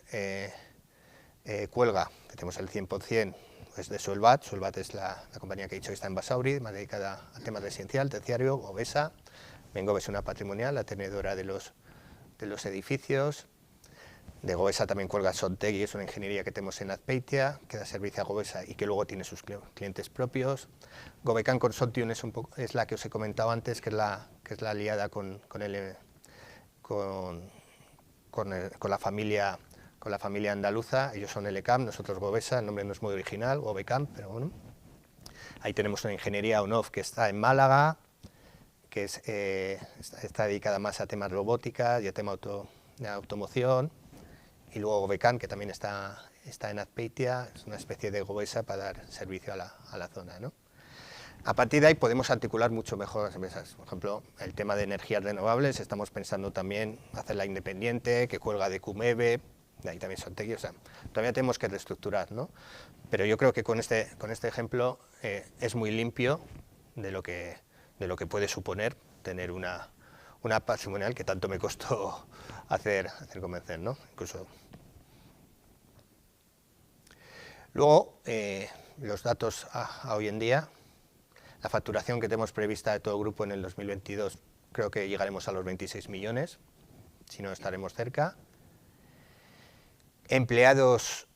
cuelga, que tenemos el 100%, pues de Solvat. Solvat es la compañía que he dicho que está en Basauri, más dedicada al tema residencial, terciario. Govesa, Bengove es una patrimonial, la tenedora de los edificios. De Govesa también cuelga Sontegui, es una ingeniería que tenemos en Azpeitia, que da servicio a Govesa y que luego tiene sus clientes propios. Gobecan Consortium es la que os he comentado antes, que es la aliada con la familia andaluza. Ellos son Elecam, nosotros Govesa, el nombre no es muy original, Gobecam, pero bueno. Ahí tenemos una ingeniería on-off que está en Málaga, que está dedicada más a temas robótica y a tema de automoción. Y luego Gobecam, que también está en Azpeitia, es una especie de Govesa para dar servicio a la zona, ¿no? A partir de ahí podemos articular mucho mejor las empresas. Por ejemplo, el tema de energías renovables, estamos pensando también hacerla independiente, que cuelga de Cumeve, de ahí también Sontegui, o sea, todavía tenemos que reestructurar, ¿no? Pero yo creo que con este ejemplo es muy limpio de lo que puede suponer tener una patrimonial que tanto me costó hacer convencer, ¿no? Incluso. Luego, los datos a hoy en día, la facturación que tenemos prevista de todo el grupo en el 2022, creo que llegaremos a los 26 millones, si no estaremos cerca. Empleados,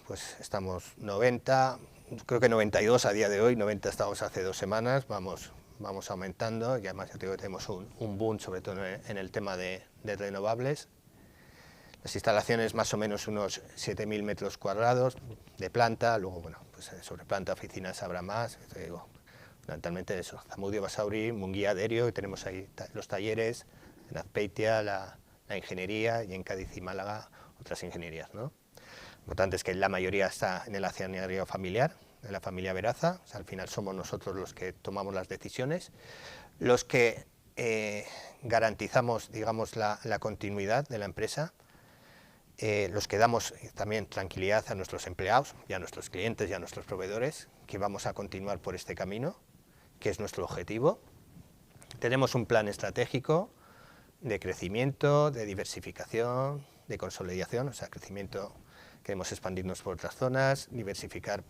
pues estamos 90, creo que 92 a día de hoy, 90 estamos hace 2 semanas, vamos aumentando, y además yo digo que tenemos un boom, sobre todo en el tema de renovables. Las instalaciones más o menos unos 7.000 metros cuadrados de planta, luego, bueno, pues sobre planta, oficinas habrá más, te digo, fundamentalmente eso, Zamudio, Basauri, Munguía, Derio, y tenemos ahí los talleres, en Azpeitia, la ingeniería, y en Cádiz y Málaga otras ingenierías, ¿no? Lo importante es que la mayoría está en el accionariado familiar, de la familia Veraza, o sea, al final somos nosotros los que tomamos las decisiones, los que garantizamos, digamos, la continuidad de la empresa, los que damos también tranquilidad a nuestros empleados y a nuestros clientes y a nuestros proveedores, que vamos a continuar por este camino, que es nuestro objetivo. Tenemos un plan estratégico de crecimiento, de diversificación, de consolidación, o sea, crecimiento, queremos expandirnos por otras zonas, diversificar,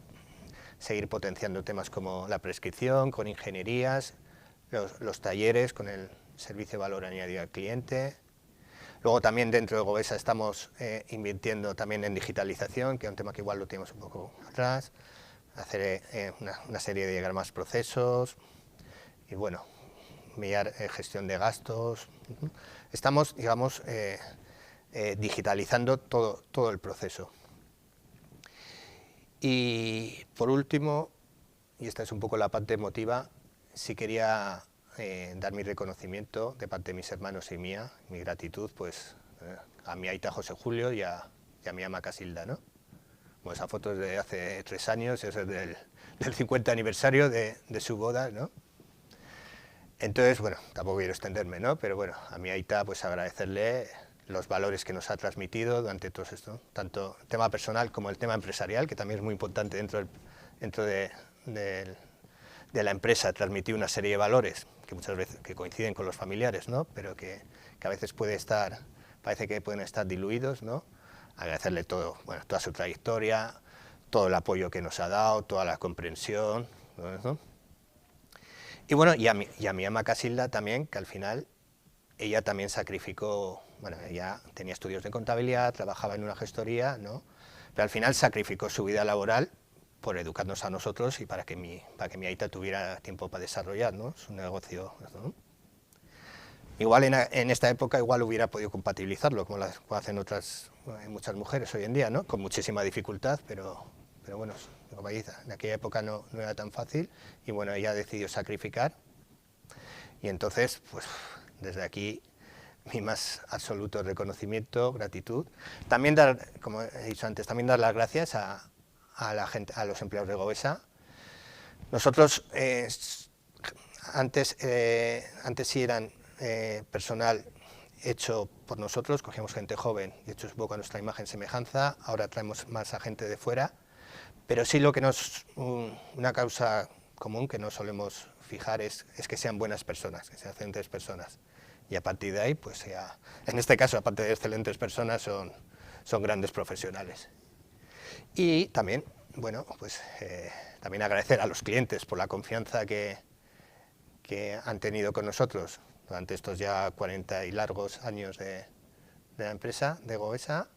seguir potenciando temas como la prescripción, con ingenierías, los talleres, con el servicio de valor añadido al cliente. Luego también dentro de Govesa estamos invirtiendo también en digitalización, que es un tema que igual lo tenemos un poco atrás, hacer una serie de diagramas procesos y bueno, mirar gestión de gastos. Estamos, digamos, digitalizando todo el proceso. Y por último, y esta es un poco la parte emotiva, sí quería dar mi reconocimiento de parte de mis hermanos y mía, mi gratitud pues a mi aita José Julio y a mi ama Casilda, ¿no? Bueno, esa foto es de hace 3 años, es del 50 aniversario de su boda, ¿no? Entonces, bueno, tampoco quiero extenderme, ¿no? Pero bueno, a mi aita pues agradecerle los valores que nos ha transmitido durante todo esto, tanto el tema personal como el tema empresarial, que también es muy importante dentro de la empresa, transmitir una serie de valores que muchas veces que coinciden con los familiares, ¿no? Pero que a veces parece que pueden estar diluidos, ¿no? Agradecerle todo, bueno, toda su trayectoria, todo el apoyo que nos ha dado, toda la comprensión, todo eso. Y bueno, y a mi ama Casilda también, que al final ella también sacrificó, bueno, ella tenía estudios de contabilidad, trabajaba en una gestoría, ¿no? Pero al final sacrificó su vida laboral por educarnos a nosotros y para que mi aita tuviera tiempo para desarrollar, ¿no? Su negocio, ¿no? Igual en esta época igual hubiera podido compatibilizarlo, como hacen muchas mujeres hoy en día, ¿no? Con muchísima dificultad, pero bueno, en aquella época no era tan fácil y bueno, ella decidió sacrificar y entonces, pues desde aquí mi más absoluto reconocimiento, gratitud. También como he dicho antes, también dar las gracias a la gente, a los empleados de Govesa, Nosotros antes sí eran personal hecho por nosotros, cogíamos gente joven y hecho un poco a nuestra imagen semejanza, ahora traemos más a gente de fuera, pero sí lo que una causa común que no solemos fijar es que sean buenas personas, que sean excelentes personas. Y a partir de ahí, pues en este caso, aparte de excelentes personas, son grandes profesionales. Y también, bueno, pues también agradecer a los clientes por la confianza que han tenido con nosotros durante estos ya 40 y largos años de la empresa, de Govesa,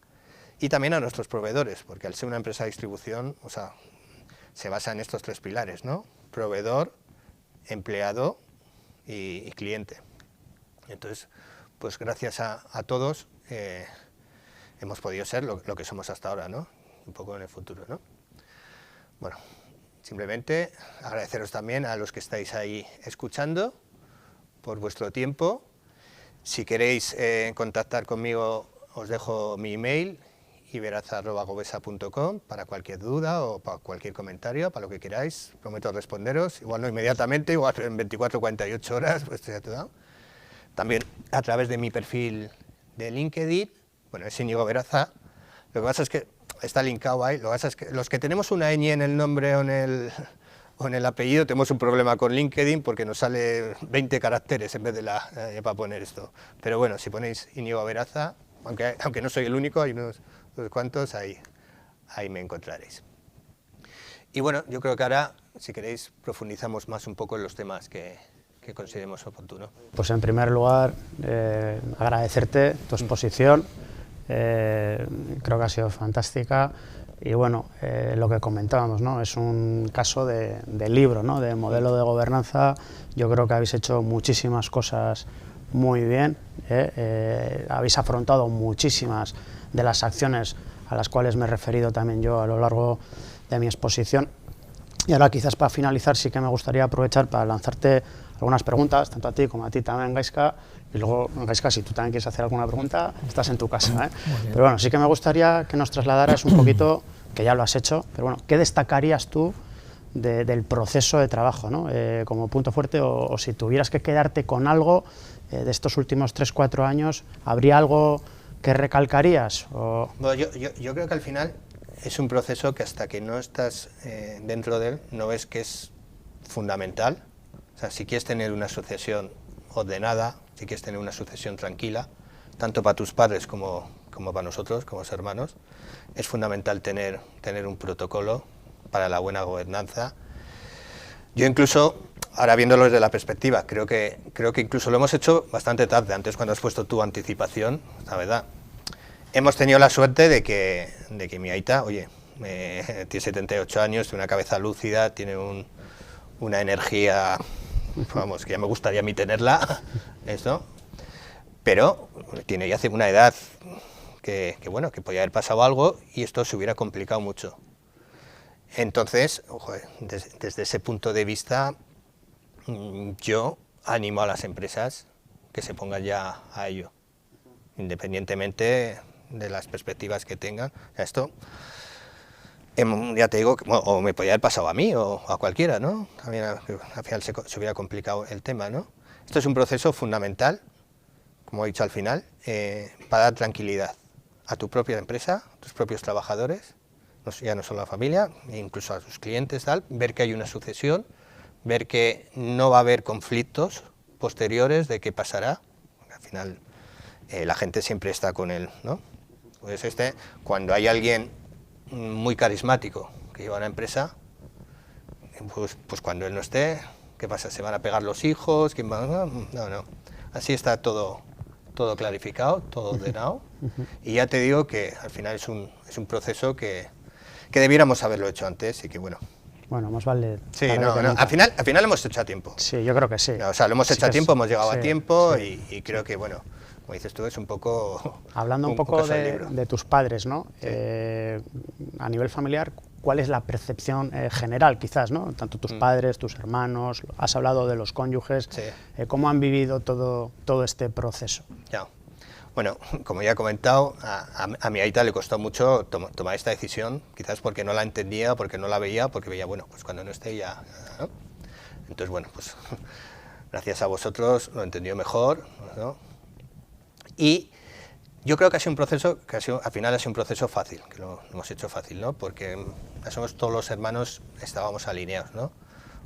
y también a nuestros proveedores, porque al ser una empresa de distribución, o sea, se basa en estos tres pilares, ¿no? Proveedor, empleado y cliente. Entonces, pues gracias a todos hemos podido ser lo que somos hasta ahora, ¿no? Un poco en el futuro, ¿no? Bueno, simplemente agradeceros también a los que estáis ahí escuchando por vuestro tiempo. Si queréis contactar conmigo, os dejo mi email, iberaza@govesa.com, para cualquier duda o para cualquier comentario, para lo que queráis. Prometo responderos, igual no inmediatamente, igual en 24 o 48 horas, pues ya te da. También a través de mi perfil de LinkedIn, bueno, es Íñigo Beraza. Lo que pasa es que está linkado ahí, lo que pasa es que los que tenemos una ñ en el nombre o en el apellido tenemos un problema con LinkedIn porque nos sale 20 caracteres en vez de para poner esto. Pero bueno, si ponéis Íñigo Beraza, aunque no soy el único, hay unos cuantos, ahí me encontraréis. Y bueno, yo creo que ahora, si queréis, profundizamos más un poco en los temas que consideremos oportuno. Pues en primer lugar, agradecerte tu exposición, creo que ha sido fantástica y bueno, lo que comentábamos, ¿no? Es un caso de libro, ¿no? De modelo de gobernanza. Yo creo que habéis hecho muchísimas cosas muy bien, habéis afrontado muchísimas de las acciones a las cuales me he referido también yo a lo largo de mi exposición. Y ahora quizás para finalizar sí que me gustaría aprovechar para lanzarte algunas preguntas, tanto a ti como a ti también, Gaiska, y luego, Gaiska, si tú también quieres hacer alguna pregunta, estás en tu casa, ¿eh? Pero bueno, sí que me gustaría que nos trasladaras un poquito, que ya lo has hecho, pero bueno, ¿qué destacarías tú del proceso de trabajo, ¿no? Como punto fuerte, o si tuvieras que quedarte con algo de estos últimos 3-4 años, ¿habría algo que recalcarías? Bueno, yo creo que al final es un proceso que hasta que no estás dentro de él, no ves que es fundamental. O sea, si quieres tener una sucesión ordenada, si quieres tener una sucesión tranquila, tanto para tus padres como para nosotros, como hermanos, es fundamental tener un protocolo para la buena gobernanza. Yo incluso, ahora viéndolo desde la perspectiva, creo que incluso lo hemos hecho bastante tarde, antes cuando has puesto tu anticipación, la verdad. Hemos tenido la suerte de que mi aita, oye, tiene 78 años, tiene una cabeza lúcida, tiene una energía, vamos, que ya me gustaría a mí tenerla, esto, pero tiene ya una edad que bueno, que podía haber pasado algo y esto se hubiera complicado mucho. Entonces, ojo, desde ese punto de vista, yo animo a las empresas que se pongan ya a ello, independientemente de las perspectivas que tengan. Esto, ya te digo, o me podía haber pasado a mí o a cualquiera, ¿no? También al final se hubiera complicado el tema, ¿no? Esto es un proceso fundamental, como he dicho al final, para dar tranquilidad a tu propia empresa, a tus propios trabajadores, ya no solo a la familia, incluso a tus clientes, tal, ver que hay una sucesión, ver que no va a haber conflictos posteriores de qué pasará. Al final, la gente siempre está con él, ¿no? Pues cuando hay alguien muy carismático que lleva una empresa, pues cuando él no esté, ¿qué pasa? ¿Se van a pegar los hijos? ¿Quién va? No. Así está todo clarificado, todo ordenado. Y ya te digo que al final es un proceso que debiéramos haberlo hecho antes y que bueno. Bueno, más vale. Sí, al final lo hemos hecho a tiempo. Sí, yo creo que sí. O sea, lo hemos hecho a tiempo, hemos llegado a tiempo y creo que bueno, como dices tú, es un poco... Hablando un poco de tus padres, ¿no? Sí. A nivel familiar, ¿cuál es la percepción general, quizás, ¿no? Tanto tus padres, tus hermanos, has hablado de los cónyuges, Sí. ¿Cómo han vivido todo este proceso? Ya. Bueno, como ya he comentado, a mi aita le costó mucho tomar esta decisión, quizás porque no la entendía, porque no la veía, porque veía, bueno, pues cuando no esté ya, ¿no? Entonces, bueno, pues gracias a vosotros lo entendió mejor, ¿no? Y yo creo que ha sido un proceso, al final ha sido un proceso fácil, que lo hemos hecho fácil, ¿no? Porque somos todos los hermanos, estábamos alineados, ¿no?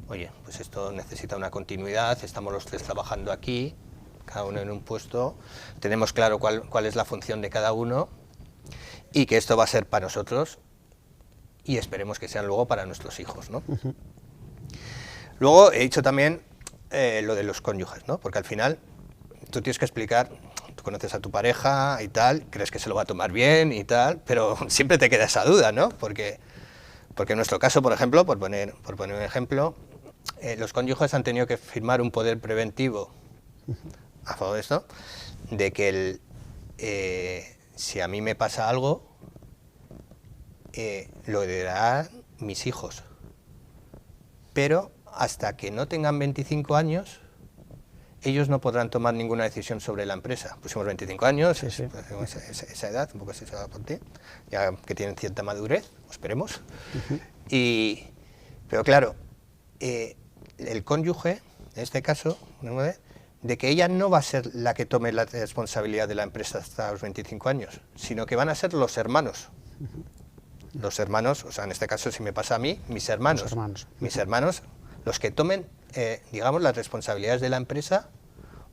Oye, pues esto necesita una continuidad, estamos los tres trabajando aquí, cada uno en un puesto, tenemos claro cuál es la función de cada uno y que esto va a ser para nosotros y esperemos que sean luego para nuestros hijos, ¿no? Luego he dicho también lo de los cónyuges, ¿no? Porque al final tú tienes que explicar, tú conoces a tu pareja y tal, crees que se lo va a tomar bien y tal, pero siempre te queda esa duda, ¿no? Porque en nuestro caso, por ejemplo, por poner un ejemplo, los cónyuges han tenido que firmar un poder preventivo a favor de esto, de que si a mí me pasa algo, lo heredarán mis hijos. Pero hasta que no tengan 25 años, ellos no podrán tomar ninguna decisión sobre la empresa. Pusimos 25 años, sí, sí. Esa edad, un poco se va por ti, ya que tienen cierta madurez, esperemos. Pero claro, el cónyuge, en este caso, de que ella no va a ser la que tome la responsabilidad de la empresa hasta los 25 años, sino que van a ser los hermanos. Los hermanos, o sea, en este caso, si me pasa a mí, mis hermanos. Mis hermanos, los que tomen, digamos, las responsabilidades de la empresa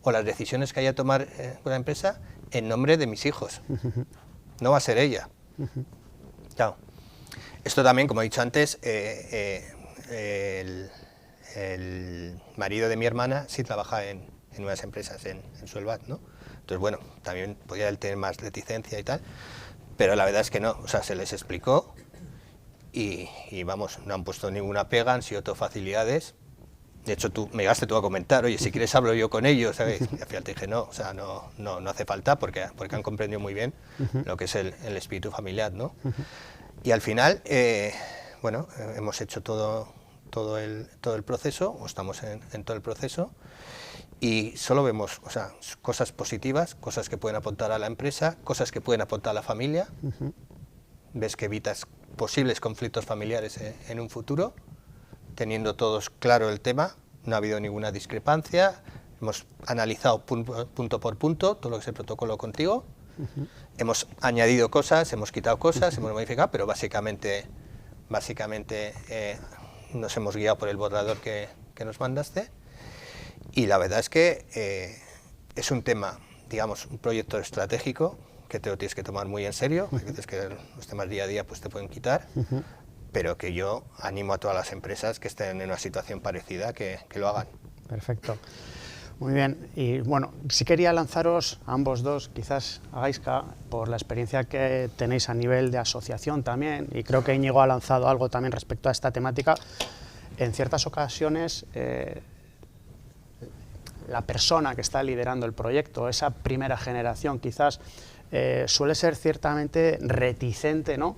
o las decisiones que haya que tomar con la empresa en nombre de mis hijos. No va a ser ella. Claro. Esto también, como he dicho antes, el marido de mi hermana sí trabaja en unas empresas en Suelvat, ¿no? Entonces, bueno, también podía él tener más reticencia y tal, pero la verdad es que no, o sea, se les explicó y vamos, no han puesto ninguna pega, han sido todo facilidades. De hecho, me llegaste tú a comentar, oye, si quieres hablo yo con ellos, ¿sabes? Y al final te dije, no, o sea, no hace falta porque han comprendido muy bien lo que es el espíritu familiar, ¿no? Y al final, bueno, hemos hecho todo el proceso, o estamos en todo el proceso, y solo vemos, o sea, cosas positivas, cosas que pueden aportar a la empresa, cosas que pueden aportar a la familia. Ves que evitas posibles conflictos familiares en un futuro, teniendo todos claro el tema, no ha habido ninguna discrepancia, hemos analizado punto por punto todo lo que es el protocolo contigo, hemos añadido cosas, hemos quitado cosas, hemos modificado, pero básicamente nos hemos guiado por el borrador que nos mandaste. Y la verdad es que es un tema, digamos, un proyecto estratégico que te lo tienes que tomar muy en serio, porque es que los temas día a día pues te pueden quitar, pero que yo animo a todas las empresas que estén en una situación parecida que lo hagan. Perfecto. Muy bien. Y bueno, sí quería lanzaros a ambos dos, quizás a Gaizka, por la experiencia que tenéis a nivel de asociación también, y creo que Íñigo ha lanzado algo también respecto a esta temática. En ciertas ocasiones, la persona que está liderando el proyecto, esa primera generación quizás, suele ser ciertamente reticente, ¿no?,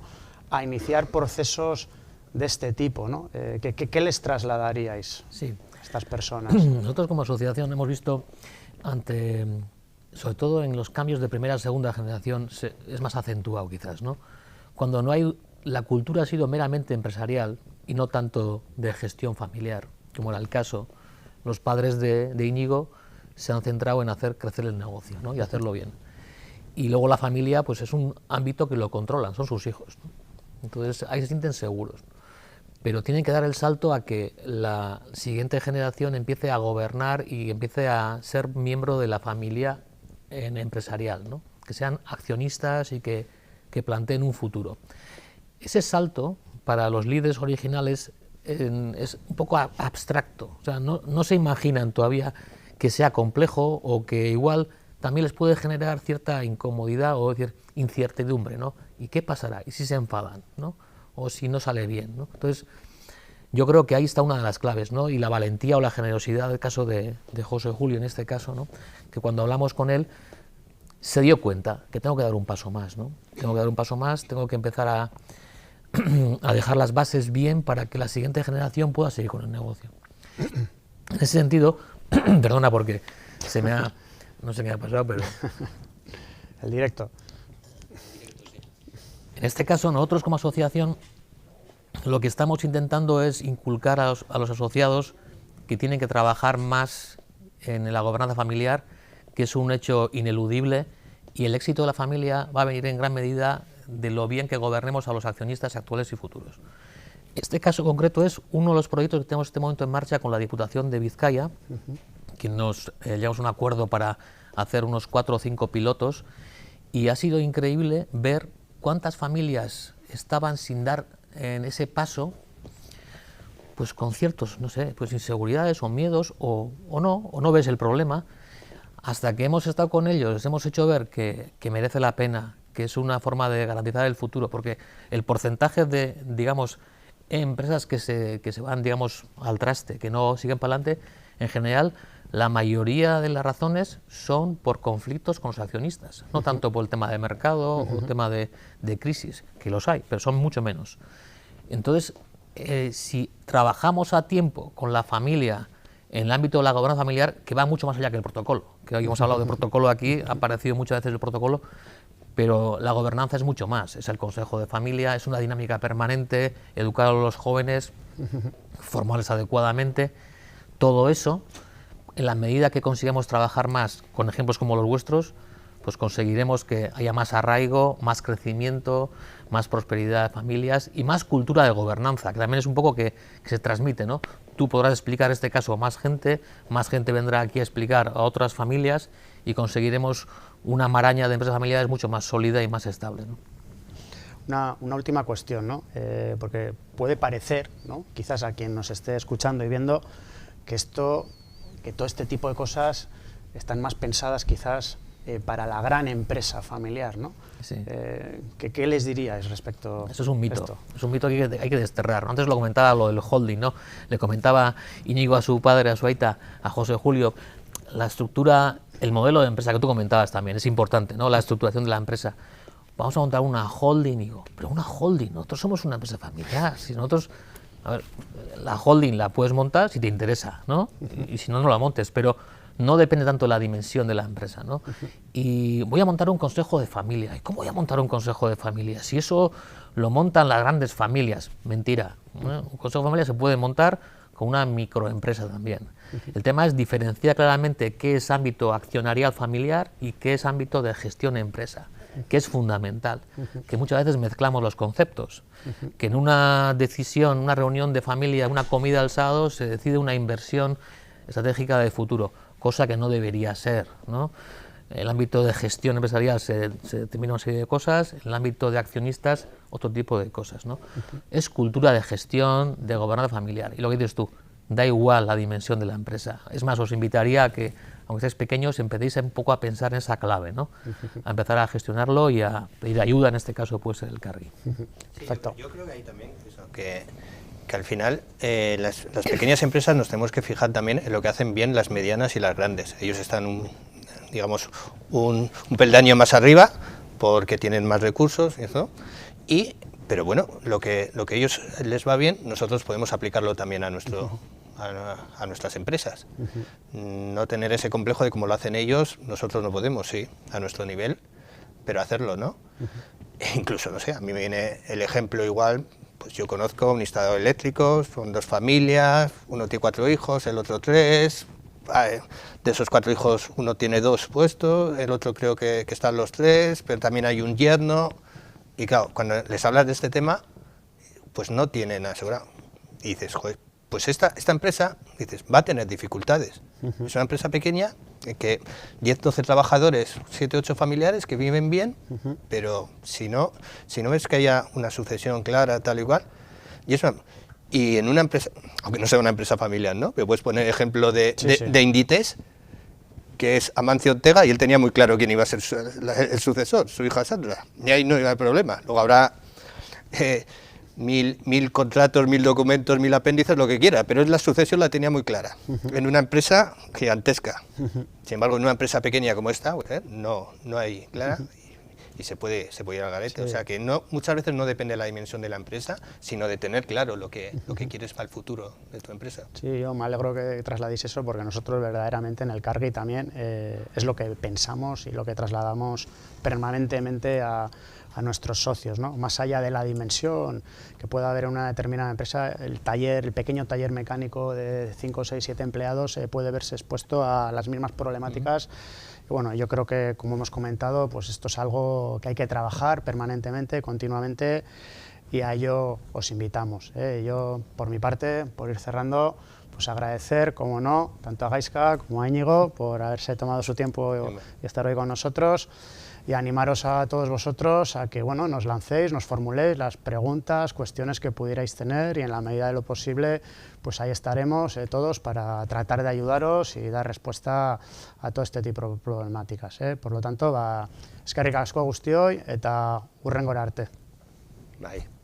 a iniciar procesos de este tipo, ¿no? ¿Qué les trasladaríais a estas personas? Nosotros como asociación hemos visto, sobre todo en los cambios de primera a segunda generación, es más acentuado quizás, ¿no? Cuando la cultura ha sido meramente empresarial y no tanto de gestión familiar, como era el caso, los padres de Íñigo se han centrado en hacer crecer el negocio, ¿no?, y hacerlo bien. Y luego la familia pues es un ámbito que lo controlan, son sus hijos, ¿no? Entonces ahí se sienten seguros. Pero tienen que dar el salto a que la siguiente generación empiece a gobernar y empiece a ser miembro de la familia empresarial, ¿no?, que sean accionistas y que planteen un futuro. Ese salto para los líderes originales es un poco abstracto, o sea, no se imaginan todavía que sea complejo o que igual también les puede generar cierta incomodidad o decir, incertidumbre, ¿no? ¿Y qué pasará? ¿Y si se enfadan, ¿no?, o si no sale bien, ¿no? Entonces, yo creo que ahí está una de las claves, ¿no?, y la valentía o la generosidad del caso de José Julio en este caso, ¿no?, que cuando hablamos con él se dio cuenta que tengo que dar un paso más, ¿no? Tengo que dar un paso más, tengo que empezar a dejar las bases bien para que la siguiente generación pueda seguir con el negocio. En ese sentido, perdona porque no sé qué ha pasado, pero el directo. En este caso, nosotros como asociación lo que estamos intentando es inculcar a los asociados que tienen que trabajar más en la gobernanza familiar, que es un hecho ineludible, y el éxito de la familia va a venir en gran medida de lo bien que gobernemos a los accionistas actuales y futuros. Este caso concreto es uno de los proyectos que tenemos en este momento en marcha con la Diputación de Vizcaya, que nos llegamos a un acuerdo para hacer unos 4 o 5 pilotos, y ha sido increíble ver cuántas familias estaban sin dar en ese paso, pues con ciertos, no sé, pues inseguridades o miedos o no ves el problema, hasta que hemos estado con ellos, les hemos hecho ver que merece la pena, que es una forma de garantizar el futuro, porque el porcentaje de, digamos, empresas que se van, digamos, al traste, que no siguen para adelante, en general, la mayoría de las razones son por conflictos con los accionistas, no tanto por el tema de mercado o tema de crisis, que los hay, pero son mucho menos. Entonces, si trabajamos a tiempo con la familia en el ámbito de la gobernanza familiar, que va mucho más allá que el protocolo, que hoy hemos hablado de protocolo aquí, ha aparecido muchas veces el protocolo, pero la gobernanza es mucho más, es el consejo de familia, es una dinámica permanente, educar a los jóvenes, formarles adecuadamente, todo eso, en la medida que consigamos trabajar más con ejemplos como los vuestros, pues conseguiremos que haya más arraigo, más crecimiento, más prosperidad de familias y más cultura de gobernanza, que también es un poco que se transmite, ¿no? Tú podrás explicar este caso a más gente vendrá aquí a explicar a otras familias y conseguiremos una maraña de empresas familiares mucho más sólida y más estable, ¿no? Una última cuestión, ¿no? Porque puede parecer, ¿no?, quizás a quien nos esté escuchando y viendo, que todo este tipo de cosas están más pensadas quizás para la gran empresa familiar, ¿no? Sí. ¿Qué les diríais respecto a esto? Eso es un mito, es un mito que hay que desterrar. Antes lo comentaba lo del holding, ¿no? Le comentaba Íñigo a su padre, a su aita, a José Julio, la estructura, el modelo de empresa que tú comentabas también, es importante, ¿no? La estructuración de la empresa. Vamos a montar una holding, digo, pero una holding, nosotros somos una empresa familiar, si nosotros... A ver, la holding la puedes montar si te interesa, ¿no? Y si no, no la montes, pero no depende tanto de la dimensión de la empresa, ¿no? Y voy a montar un consejo de familia. ¿Y cómo voy a montar un consejo de familia? Si eso lo montan las grandes familias, mentira, ¿no? Un consejo de familia se puede montar con una microempresa también. El tema es diferenciar claramente qué es ámbito accionarial familiar y qué es ámbito de gestión empresa, que es fundamental, que muchas veces mezclamos los conceptos, que en una decisión, una reunión de familia, una comida al sábado, se decide una inversión estratégica de futuro, cosa que no debería ser, ¿no? En el ámbito de gestión empresarial se determina una serie de cosas, en el ámbito de accionistas otro tipo de cosas, ¿no? Es cultura de gestión, de gobernanza familiar, y lo que dices tú, da igual la dimensión de la empresa. Es más, os invitaría a que, aunque seáis pequeños, empecéis un poco a pensar en esa clave, ¿no? A empezar a gestionarlo y a pedir ayuda, en este caso, pues el carry. Perfecto. Yo creo que hay también eso, que al final las pequeñas empresas nos tenemos que fijar también en lo que hacen bien las medianas y las grandes. Ellos están, un peldaño más arriba porque tienen más recursos y eso. Pero bueno, lo que a ellos les va bien, nosotros podemos aplicarlo también a nuestras empresas. No tener ese complejo de cómo lo hacen ellos, nosotros no podemos, sí, a nuestro nivel, pero hacerlo, ¿no? E incluso, no sé, a mí me viene el ejemplo igual, pues yo conozco un instalador eléctrico, son 2 familias, uno tiene 4 hijos, el otro 3, de esos 4 hijos uno tiene 2 puestos, el otro creo que están los 3, pero también hay un yerno. Y claro, cuando les hablas de este tema, pues no tienen asegurado. Y dices, joder, pues esta empresa, dices, va a tener dificultades. Es una empresa pequeña, que 10, 12 trabajadores, 7, 8 familiares que viven bien, pero si no ves que haya una sucesión clara, tal y cual, y en una empresa, aunque no sea una empresa familiar, ¿no? Pero puedes poner ejemplo de Inditex, que es Amancio Ortega, y él tenía muy claro quién iba a ser el sucesor, su hija Sandra, y ahí no iba a haber problema. Luego habrá 1000 contratos, 1000 documentos, 1000 apéndices, lo que quiera, pero la sucesión la tenía muy clara, en una empresa gigantesca. Sin embargo, en una empresa pequeña como esta, no hay clara, y se puede ir al garete. O sea que muchas veces no depende de la dimensión de la empresa, sino de tener claro lo que quieres para el futuro de tu empresa. Sí, yo me alegro que trasladéis eso, porque nosotros verdaderamente en el Cargui también es lo que pensamos y lo que trasladamos permanentemente a nuestros socios, ¿no? Más allá de la dimensión que pueda haber en una determinada empresa, el pequeño taller mecánico de 5, 6, 7 empleados puede verse expuesto a las mismas problemáticas. Y bueno, yo creo que, como hemos comentado, pues esto es algo que hay que trabajar permanentemente, continuamente, y a ello os invitamos. Yo, por mi parte, por ir cerrando, pues agradecer, como no, tanto a Gaizka como a Íñigo por haberse tomado su tiempo y estar hoy con nosotros, y animaros a todos vosotros a que nos lancéis, nos formuléis las preguntas, cuestiones que pudierais tener, y en la medida de lo posible pues ahí estaremos todos para tratar de ayudaros y dar respuesta a todo este tipo de problemáticas. Por lo tanto, eskerrik asko guztioi eta hurrengora arte. Bye.